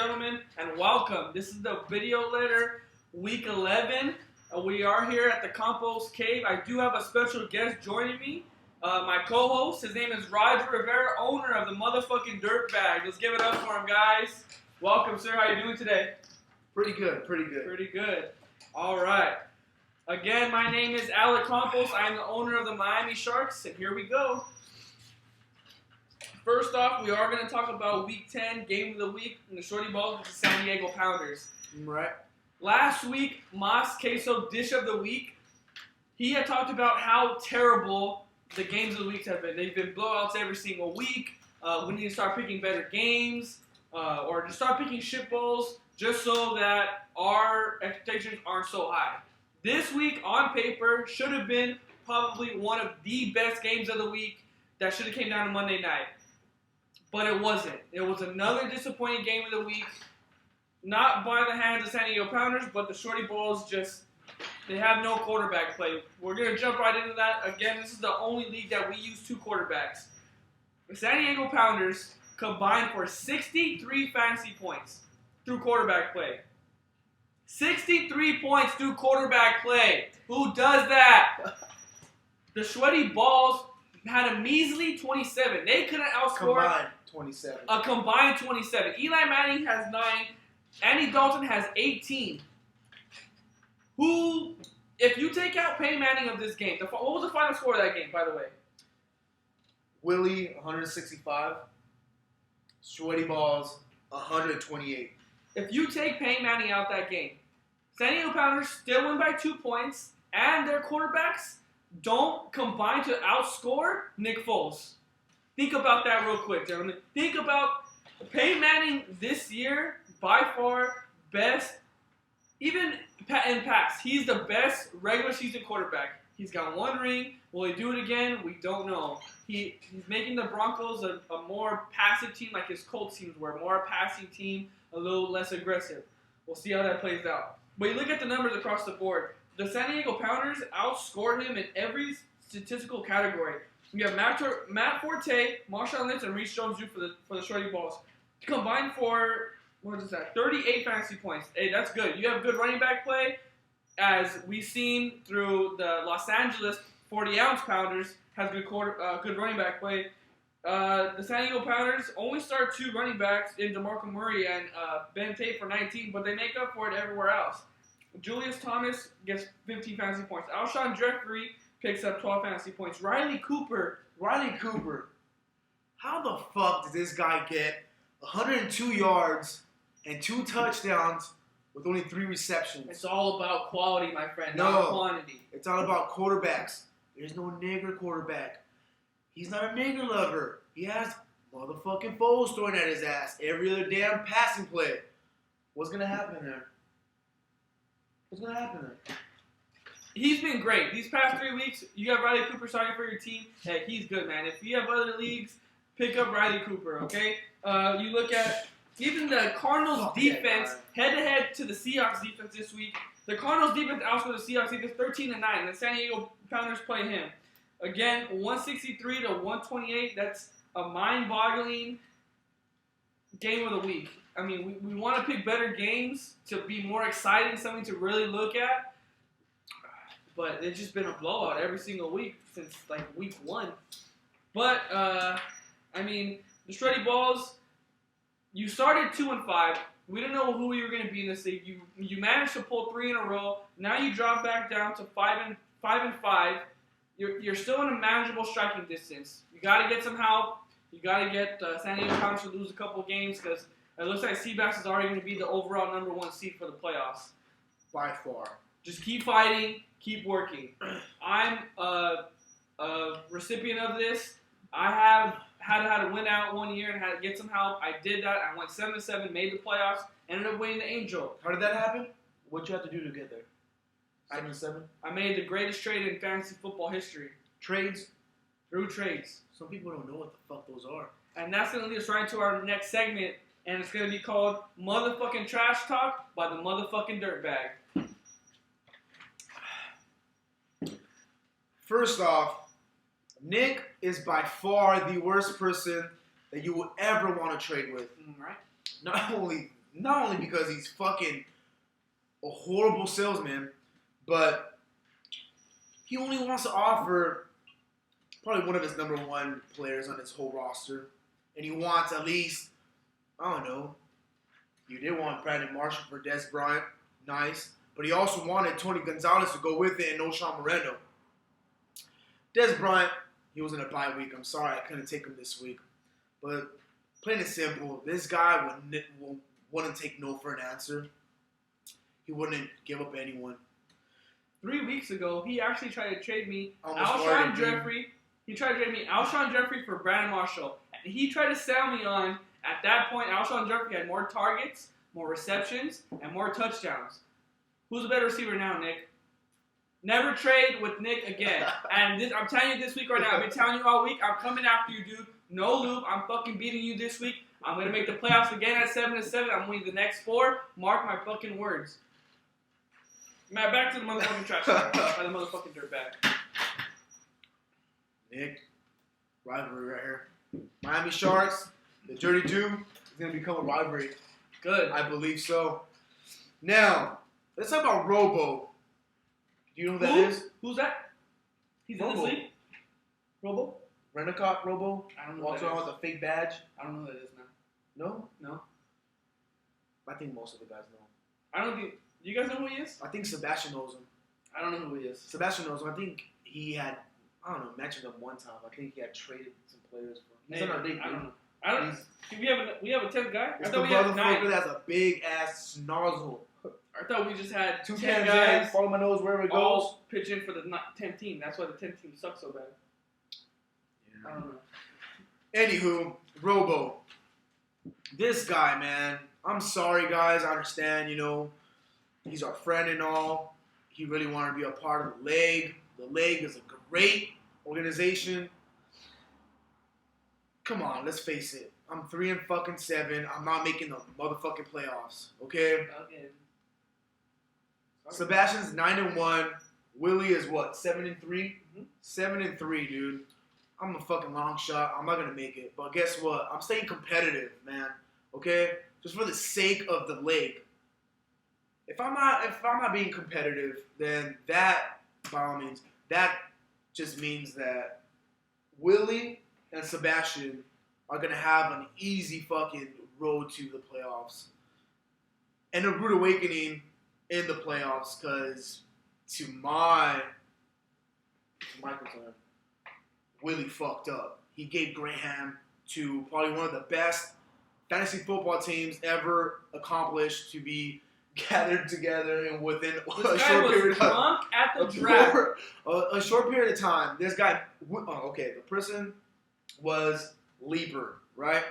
gentlemen, and welcome. This is the video letter, week 11. We are here at the Compost Cave. I do have a special guest joining me. My co-host, his name is Roger Rivera, owner of the motherfucking Dirt Bag. Let's give it up for him, guys. Welcome, sir. How you doing today? Pretty good. Pretty good. All right. Again, my name is L.E.G. I'm the owner of the Miami Sharks, and here we go. First off, we are going to talk about Week 10, Game of the Week, and the Shorty Balls with the San Diego Pounders. Right. Last week, Mas Queso Dish of the Week, he had talked about how terrible the games of the week have been. They've been blowouts every single week. We need to start picking better games, or just start picking shit balls, just so that our expectations aren't so high. This week, on paper, should have been probably one of the best games of the week that should have came down to Monday night. But it wasn't. It was another disappointing game of the week. Not by the hands of San Diego Pounders, but the Shorty Balls they have no quarterback play. We're going to jump right into that. Again, this is the only league that we use two quarterbacks. The San Diego Pounders combined for 63 fantasy points through quarterback play. 63 points through quarterback play. Who does that? The Shorty Balls had a measly 27. They couldn't outscore Combined 27. a combined 27. Eli Manning has 9. Andy Dalton has 18. Who, if you take out Peyton Manning of this game, what was the final score of that game, by the way? Willie, 165. Shorty Balls, 128. If you take Peyton Manning out that game, San Diego Pounders still win by 2 points, and their quarterbacks don't combine to outscore Nick Foles. Think about that real quick, gentlemen. Think about Peyton Manning this year, by far best, even in pass. He's the best regular season quarterback. He's got 1 ring. Will he do it again? We don't know. He's making the Broncos a more passive team like his Colts teams were. More a passing team, a little less aggressive. We'll see how that plays out. But you look at the numbers across the board. The San Diego Pounders outscored him in every statistical category. You have Matt Forte, Marshawn Lynch, and Reese Jones-Drew for the Shorty Balls. Combined for, 38 fantasy points. Hey, that's good. You have good running back play, as we've seen through the Los Angeles 40-ounce Pounders has good running back play. The San Diego Pounders only start 2 running backs in DeMarco Murray and Ben Tate for 19, but they make up for it everywhere else. Julius Thomas gets 15 fantasy points. Alshon Jeffrey picks up 12 fantasy points. Riley Cooper. How the fuck did this guy get 102 yards and 2 touchdowns with only 3 receptions? It's all about quality, my friend, No, not quantity. It's all about quarterbacks. There's no nigger quarterback. He's not a nigger lover. He has motherfucking Foles throwing at his ass every other damn passing play. What's going to happen there? He's been great. These past 3 weeks, you got Riley Cooper starting for your team. Hey, he's good, man. If you have other leagues, pick up Riley Cooper, okay? You look at even the Cardinals' defense, head-to-head to the Seahawks defense this week. The Cardinals' defense outscored the Seahawks defense 13-9, and the San Diego Pounders play him. Again, 163 to 128. That's a mind-boggling game of the week. I mean, we want to pick better games to be more exciting, something to really look at. But it's just been a blowout every single week since, week 1. But, I mean, the Shorty Balls, you started 2-5. We didn't know who you were going to be in this league. You managed to pull 3 in a row. Now you drop back down to 5-5. You're still in a manageable striking distance. You got to get some help. You got to get San Diego Pounders to lose a couple of games because it looks like Seabass is already going to be the overall number 1 seed for the playoffs. By far. Just keep fighting. Keep working. I'm a recipient of this. I have had to win out 1 year and had to get some help. I did that. I went 7-7, made the playoffs, ended up winning the Angel. How did that happen? What'd you have to do to get there? 7-7? I made the greatest trade in fantasy football history. Trades? Through trades. Some people don't know what the fuck those are. And that's going to lead us right into our next segment, and it's going to be called Motherfucking Trash Talk by the Motherfucking Dirtbag. First off, Nick is by far the worst person that you will ever want to trade with. Right? Not only Not only because he's fucking a horrible salesman, but he only wants to offer probably one of his number one players on his whole roster. And he wants at least, I don't know, you did want Brandon Marshall for Des Bryant. Nice. But he also wanted Tony Gonzalez to go with it and no Sean Moreno. Des Bryant, he was in a bye week. I'm sorry I couldn't take him this week. But plain and simple, this guy wouldn't take no for an answer. He wouldn't give up anyone. 3 weeks ago, he actually tried to trade me Almost Alshon Jeffrey. He tried to trade me Alshon Jeffrey for Brandon Marshall. And he tried to sell me on, at that point, Alshon Jeffrey had more targets, more receptions, and more touchdowns. Who's a better receiver now, Nick? Never trade with Nick again. And I'm telling you this week right now. I've been telling you all week. I'm coming after you, dude. No loop. I'm fucking beating you this week. I'm going to make the playoffs again at 7-7. I'm winning the next 4. Mark my fucking words. Matt, back to the motherfucking trash talk. By the motherfucking dirtbag. Nick, rivalry right here. Miami Sharks, the Dirty Dew is going to become a rivalry. Good. I believe so. Now, let's talk about Robo. Do you know who that is? Who's that? He's Robo. in this league? Robo? Rent-A-Cop Robo? I don't know Walks who that around is. with a fake badge? I don't know who that is now. No? No? I think most of the guys know. I don't think... You guys know who he is? I think Sebastian knows him. I don't know who he is. Sebastian knows him. I think he had, I don't know, mentioned him one time. I think he had traded some players for him. He's in our league. I don't know. I don't. We have a 10th guy. I It's the thought we had 9. motherfucker that's a big ass snozzle. I thought we just had 2 10 cans guys in, follow my nose wherever it goes. all pitch in for the 10th team. That's why the 10th team sucks so bad. I don't know. Anywho, Robo. This guy, man. I'm sorry, guys. I understand, you know. He's our friend and all. He really wanted to be a part of the L.E.G. The L.E.G is a great organization. Come on, let's face it. I'm 3-7. I'm not making the motherfucking playoffs. Okay? Okay. Sebastian's 9-1. Willie is what? 7-3? Mm-hmm. 7-3, dude. I'm a fucking long shot. I'm not gonna make it. But guess what? I'm staying competitive, man. Okay? Just for the sake of the L.E.G. If I'm not being competitive, then that, by all means, that just means that Willie and Sebastian are gonna have an easy fucking road to the playoffs and a rude awakening in the playoffs. Because to my concern, Willie fucked up. He gave Graham to probably one of the best fantasy football teams ever accomplished to be gathered together and within a short period of time. At the draft. A short period of time. This guy, the person was Leaper, right?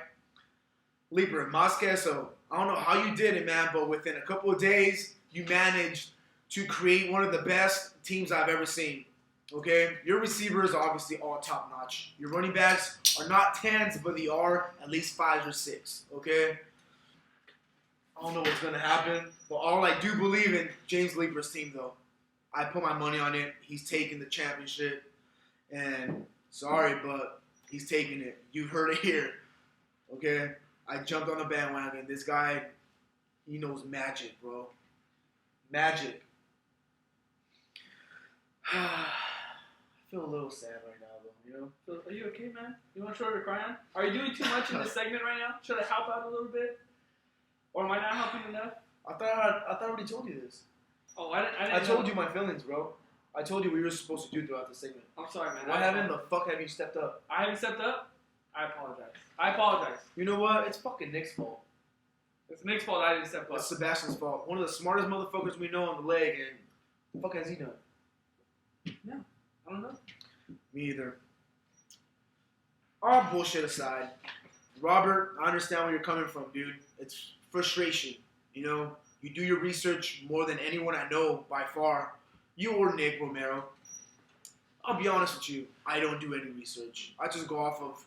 Leaper, Mosqueso. I don't know how you did it, man, but within a couple of days, you managed to create one of the best teams I've ever seen. Okay? Your receivers are obviously all top notch. Your running backs are not 10s, but they are at least 5s or 6. Okay? I don't know what's going to happen, but all I do believe in James Leaper's team, though. I put my money on it. He's taking the championship. And sorry, but he's taking it. You heard it here. Okay? I jumped on the bandwagon. This guy, he knows magic, bro. Magic. I feel a little sad right now, though, you know? So, are you okay, man? You want a shoulder to cry on? Are you doing too much in this segment right now? Should I help out a little bit? Or am I not helping enough? I thought I already told you this. Oh, I didn't I told know. you my feelings, bro. I told you what you were supposed to do throughout the segment. I'm sorry, man. Why haven't the fuck have you stepped up? I haven't stepped up? I apologize. You know what? It's fucking Nick's fault. It's Nick's fault I didn't step up. It's Sebastian's fault. One of the smartest motherfuckers we know on the leg, and what the fuck has he done? No, I don't know. Me either. All bullshit aside, Robert, I understand where you're coming from, dude. It's frustration. You know, you do your research more than anyone I know by far. You or Nick Romero. I'll be honest with you. I don't do any research. I just go off of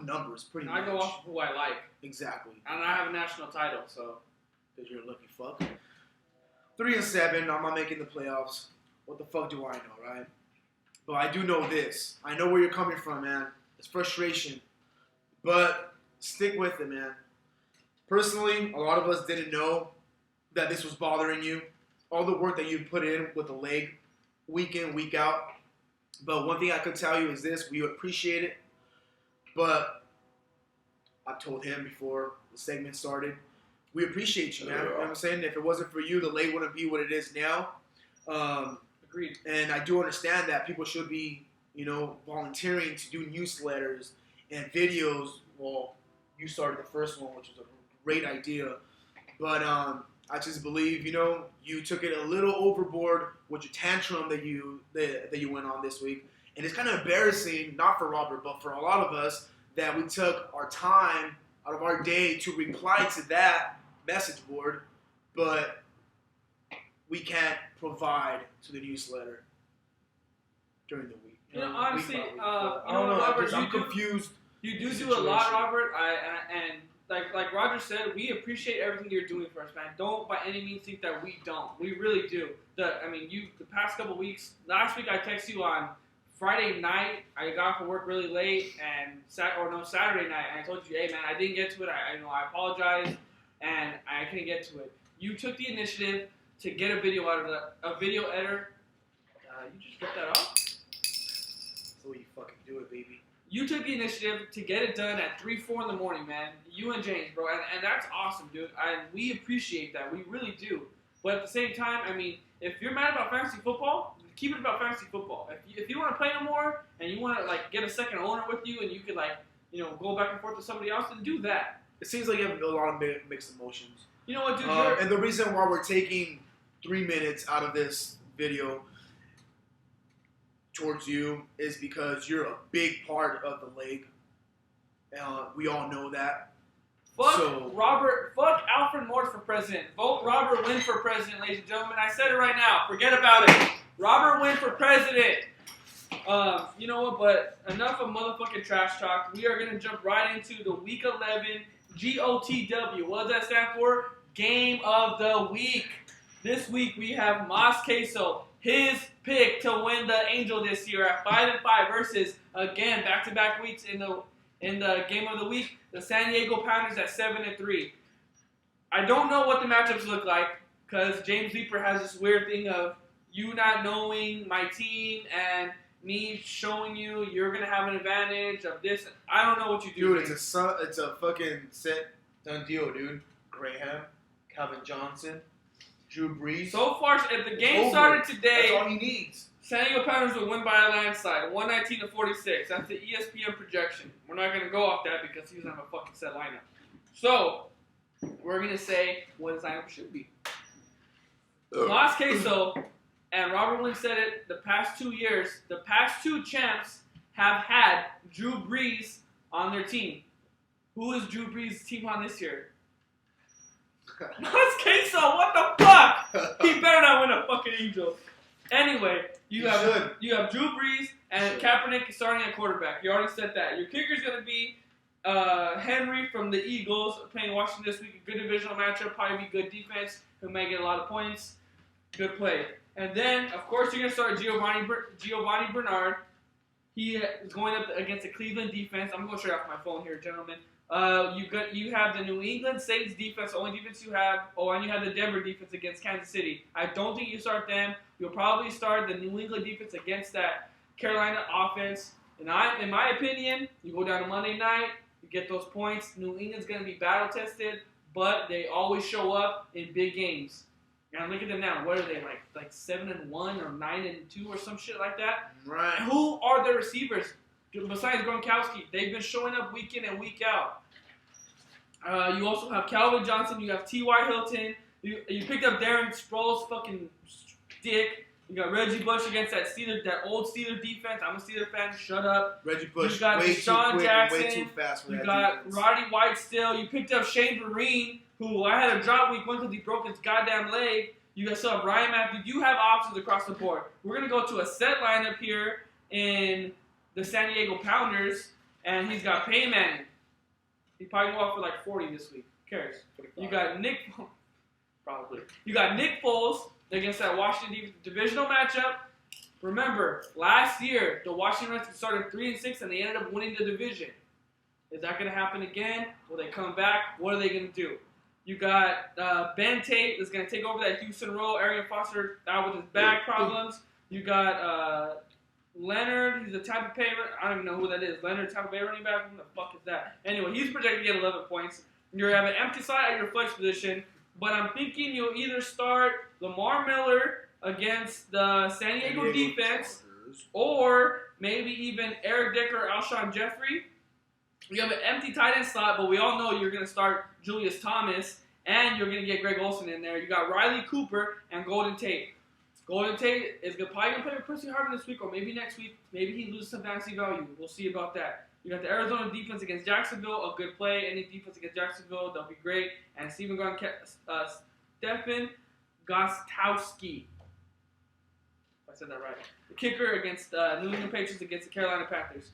numbers, pretty much. I go off of who I like. Exactly. And I have a national title, so. Because you're a lucky fuck. 3-7. I'm not making the playoffs. What the fuck do I know, right? But I do know this. I know where you're coming from, man. It's frustration. But stick with it, man. Personally, a lot of us didn't know that this was bothering you. All the work that you put in with the leg, week in, week out. But one thing I could tell you is this: we appreciate it. But I told him before the segment started, we appreciate you, man. You know what I'm saying? If it wasn't for you, the leg wouldn't be what it is now. Agreed. And I do understand that people should be, volunteering to do newsletters and videos. Well, you started the first one, which was a great idea. But I just believe, you took it a little overboard with your tantrum that you went on this week. And it's kind of embarrassing, not for Robert, but for a lot of us, that we took our time out of our day to reply to that message board, but we can't provide to the newsletter during the week. Honestly, week. I don't know, Robert, I'm confused. You do a lot, Robert. And like Roger said, we appreciate everything you're doing for us, man. Don't by any means think that we don't. We really do. The past couple weeks. Last week I texted you on Friday night. I got off of work really late, and Saturday night. And I told you, hey man, I didn't get to it. I apologize, and I couldn't get to it. You took the initiative to get a video out of a video editor. You just get that off. That's the way you fucking do it, baby. You took the initiative to get it done at 3, 4 in the morning, man. You and James, bro. And that's awesome, dude. And we appreciate that. We really do. But at the same time, if you're mad about fantasy football, keep it about fantasy football. If you want to play no more and you want to, get a second owner with you and you could, go back and forth with somebody else, then do that. It seems like you have a lot of mixed emotions. You know what, dude? And the reason why we're taking 3 minutes out of this video towards you is because you're a big part of the league. We all know that. Fuck Alfred Morris for president. Vote Robert Wynn for president, ladies and gentlemen. I said it right now. Forget about it. Robert Wynn for president. You know what? But enough of motherfucking trash talk. We are going to jump right into the Week 11 GOTW. What does that stand for? Game of the Week. This week we have Mas Queso. His pick to win the Angel this year at 5-5 versus, again, back-to-back weeks in the game of the week, the San Diego Pounders at 7-3. I don't know what the matchups look like because James Leeper has this weird thing of you not knowing my team and me showing you're going to have an advantage of this. I don't know what you do. Dude, it's a fucking set done deal, dude. Graham, Calvin Johnson, Drew Brees. So far, if the game started today, that's all he needs. San Diego Pounders will win by a landslide, 119-46. That's the ESPN projection. We're not going to go off that because he doesn't have a fucking set lineup. So, we're going to say what his lineup should be. Las Queso and Robert Wynn said it, the past 2 years, the past 2 champs have had Drew Brees on their team. Who is Drew Brees' team on this year? Las Queso, what the fuck? He better not win a fucking Angel. Anyway, you have Drew Brees and Kaepernick starting at quarterback. You already said that. Your kicker's going to be Henry from the Eagles playing Washington this week. A good divisional matchup. Probably be good defense. Who may get a lot of points. Good play. And then, of course, you're going to start Giovanni Bernard. He is going up against the Cleveland defense. I'm going straight off my phone here, gentlemen. You have the New England Saints defense, the only defense you have. Oh, and you have the Denver defense against Kansas City. I don't think you start them. You'll probably start the New England defense against that Carolina offense. And in my opinion, you go down to Monday night, you get those points. New England's going to be battle-tested, but they always show up in big games. And look at them now. What are they, like 7-1 or 9-2 or some shit like that? Right. Who are their receivers? Besides Gronkowski, they've been showing up week in and week out. You also have Calvin Johnson. You have T.Y. Hilton. You picked up Darren Sproles' fucking dick. You got Reggie Bush against that old Steeler defense. I'm a Steeler fan. Shut up. Reggie Bush. You got way Deshaun too quick, Jackson. Way too fast for you that got defense. Roddy White still. You picked up Shane Vereen, who I had a drop week 1 because he broke his goddamn leg. You guys still have Ryan Matthews. You have options across the board. We're going to go to a set lineup here in the San Diego Pounders, and he's got Peyton Manning. He probably go off for like 40 this week. Who cares? 45. You got Nick Foles against that Washington divisional matchup. Remember, last year the Washington Redskins started 3-6 and they ended up winning the division. Is that going to happen again? Will they come back? What are they going to do? You got Ben Tate is going to take over that Houston role. Arian Foster out with his back problems. You got Leonard. He's a Tampa Bay. I don't even know who that is. Leonard, Tampa Bay running back. Who the fuck is that? Anyway, he's projected to get 11 points. You have an empty slot at your flex position. But I'm thinking you'll either start Lamar Miller against the San Diego defense, or maybe even Eric Decker or Alshon Jeffrey. You have an empty tight end slot, but we all know you're going to start Julius Thomas, and you're going to get Greg Olsen in there. You got Riley Cooper and Golden Tate. Golden Tate is probably going to play with Percy Harvin this week, or maybe next week. Maybe he loses some fantasy value. We'll see about that. You got the Arizona defense against Jacksonville, a good play. Any defense against Jacksonville, they'll be great. And Stephen Gostkowski. If I said that right. The kicker against New England Patriots against the Carolina Panthers.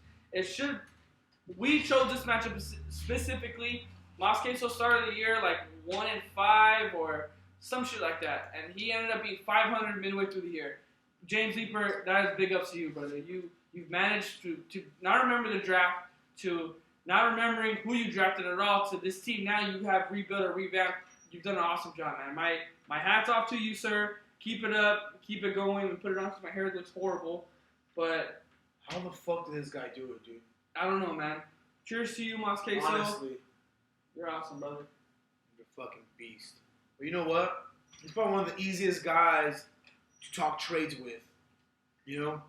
We chose this matchup specifically. Mosquito started the year like 1-5 or some shit like that, and he ended up being 500 midway through the year. James Leeper, that is big ups to you, brother. You've managed to not remember the draft, to not remembering who you drafted at all, to this team now you have rebuilt or revamped. You've done an awesome job, man. My hat's off to you, sir. Keep it up. Keep it going. And put it on because my hair looks horrible. But how the fuck did this guy do it, dude? I don't know, man. Cheers to you, Mos Queso. Honestly. You're awesome, brother. You're a fucking beast. But you know what? He's probably one of the easiest guys to talk trades with. You know?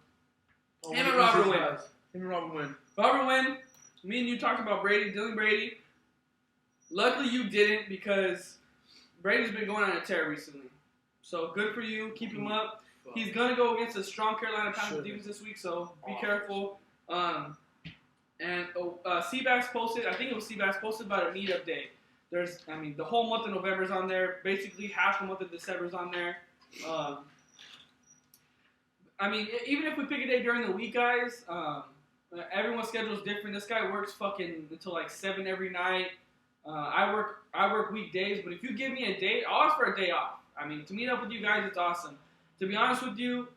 Him and Robert Wynn. Him and Robert Wynn. Robert Wynn, me and you talked about Brady, Dylan Brady. Luckily you didn't, because Brady's been going on a tear recently. So good for you. Keep him up. He's going to go against a strong Carolina Panthers defense this week, so be careful. And Seabass posted, I think it was Seabass posted about a meetup day. The whole month of November is on there. Basically, half the month of December is on there. Even if we pick a day during the week, guys, everyone's schedule is different. This guy works fucking until like 7 every night. I work weekdays, but if you give me a date, I'll ask for a day off. To meet up with you guys, it's awesome. To be honest with you,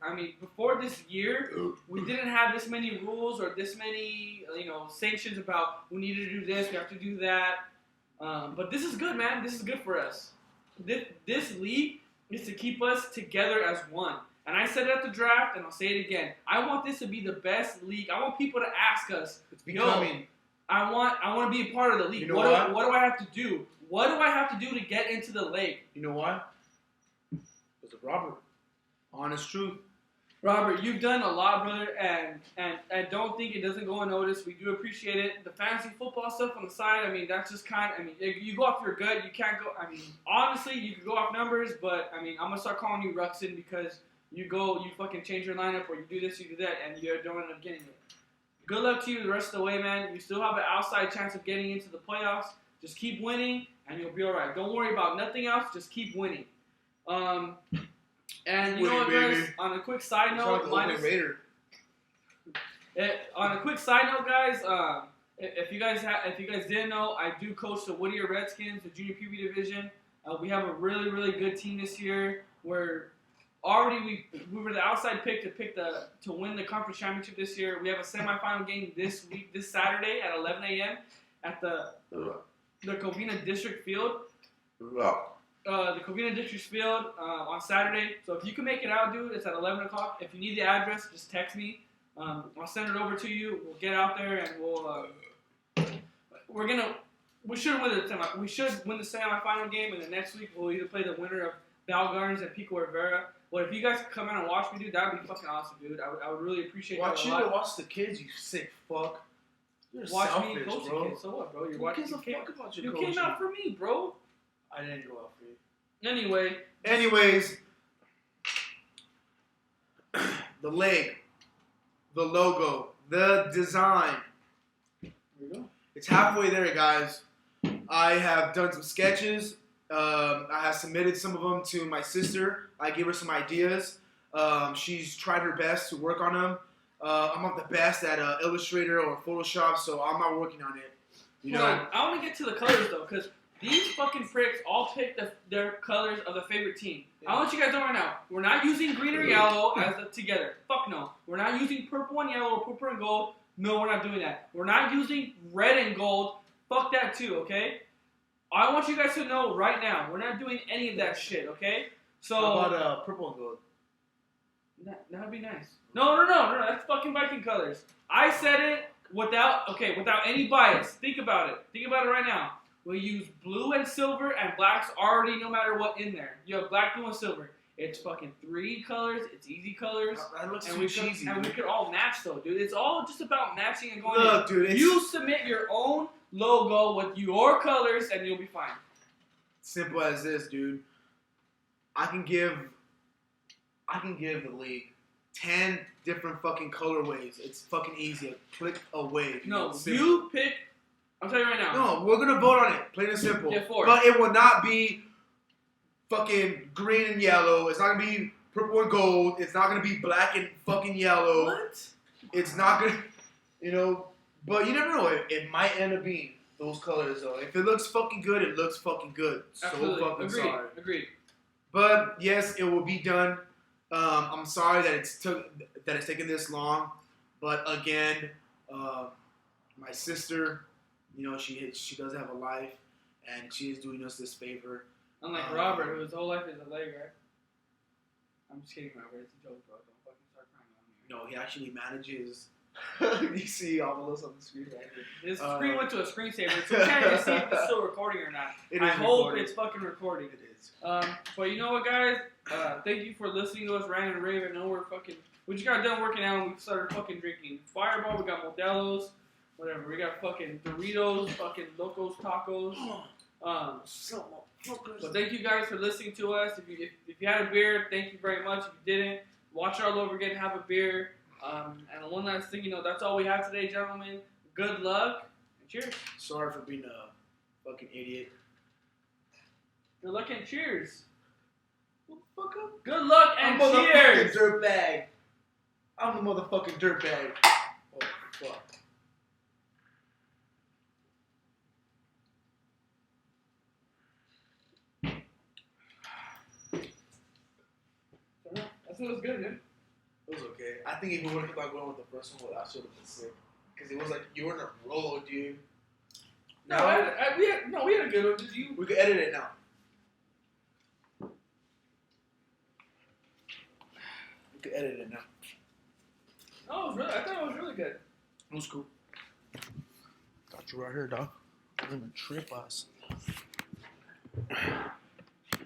before this year, we didn't have this many rules or this many, sanctions about we need to do this, we have to do that. But this is good, man. This is good for us. This league is to keep us together as one. And I said it at the draft, and I'll say it again. I want this to be the best league. I want people to ask us, I want to be a part of the league. You know what do I have to do? What do I have to do to get into the league? You know what? Because of Robert. Honest truth. Robert, you've done a lot, brother, and don't think it doesn't go unnoticed. We do appreciate it. The fantasy football stuff on the side, that's just you go off your gut. You can't go, honestly, you could go off numbers, but, I'm going to start calling you Ruxin because you fucking change your lineup, or you do this, you do that, and you don't end up getting it. Good luck to you the rest of the way, man. You still have an outside chance of getting into the playoffs. Just keep winning, and you'll be all right. Don't worry about nothing else. Just keep winning. And you know what, guys? On a quick side note, guys, if you guys didn't know, I do coach the Whittier Redskins, the junior PB division. We have a really, really good team this year. We were the outside pick to win the conference championship this year. We have a semifinal game this Saturday at 11 a.m. at the Covina District Field. The Covina District Field on Saturday. So if you can make it out, dude, it's at 11 o'clock. If you need the address, just text me. I'll send it over to you. We'll get out there and we should win the semifinal game, and the next week we'll either play the winner of Val Gardens and Pico Rivera. But if you guys could come out and watch me, dude, that would be fucking awesome, dude. I would really appreciate that a lot. Watch the kids, you sick fuck. You're watch selfish, me coach bro. the kids. So what, bro? Who gives a fuck about your coaching? You came out for me, bro. I didn't go out for you. Anyways, the leg, the logo, the design. There you go. It's halfway there, guys. I have done some sketches. I have submitted some of them to my sister. I gave her some ideas. She's tried her best to work on them. I'm not the best at Illustrator or Photoshop, so I'm not working on it. Hold on. I want to get to the colors, though, because these fucking pricks all pick their colors of the favorite team. Yeah. I want you guys to know right now, we're not using green or yellow together. Fuck no. We're not using purple and yellow or purple and gold. No, we're not doing that. We're not using red and gold. Fuck that too, okay? I want you guys to know right now, we're not doing any of that shit, okay? So How about purple and gold? That would be nice. No, that's fucking Viking colors. I said it without any bias. Think about it right now. We use blue and silver, and black's already no matter what in there. You have black, blue, and silver. It's fucking 3 colors. It's easy colors. That looks and too cheesy. And we could all match though, dude. It's all just about matching and going. Look, dude. You submit your own logo with your colors, and you'll be fine. Simple as this, dude. I can give the league 10 different fucking colorways. It's fucking easy. Click away. No, you pick. I'll tell you right now. No, we're gonna vote on it. Plain and simple. Get for it. But it will not be fucking green and yellow. It's not gonna be purple and gold. It's not gonna be black and fucking yellow. What? It's not gonna, But you never know. It might end up being those colors though. If it looks fucking good, it looks fucking good. Absolutely. So fucking sorry. Agreed. But yes, it will be done. I'm sorry that it's taken this long. But again, my sister, she does have a life, and she is doing us this favor. Unlike Robert, whose whole life is a leg, right? I'm just kidding, Robert. It's a joke, bro. Don't fucking start crying on me. No, he actually manages. You see all of us on the screen right here. His screen went to a screensaver, so we can't even see if it's still recording or not. I hope it's fucking recording. It is. But you know what, guys? Thank you for listening to us rant and rave. I know we just got done working out and we started fucking drinking Fireball. We got Modelo's, whatever. We got fucking Doritos, fucking Locos Tacos. But thank you guys for listening to us. If you had a beer, thank you very much. If you didn't, watch our all over again, have a beer. And one last thing, that's all we have today, gentlemen. Good luck and cheers. Sorry for being a fucking idiot. Good luck and cheers. Fuck up. Good luck and I'm cheers. Motherfucking dirtbag. I'm the motherfucking dirtbag. Oh fuck. That feels good, dude. It was okay. I think if we would have kept on going with the first one, I should have been sick. Because it was like, you were in a roll, dude. No, we had a good one. Did you? We could edit it now. We could edit it now. Oh, I thought it was really good. It was cool. Got you right here, dog. I'm gonna trip us.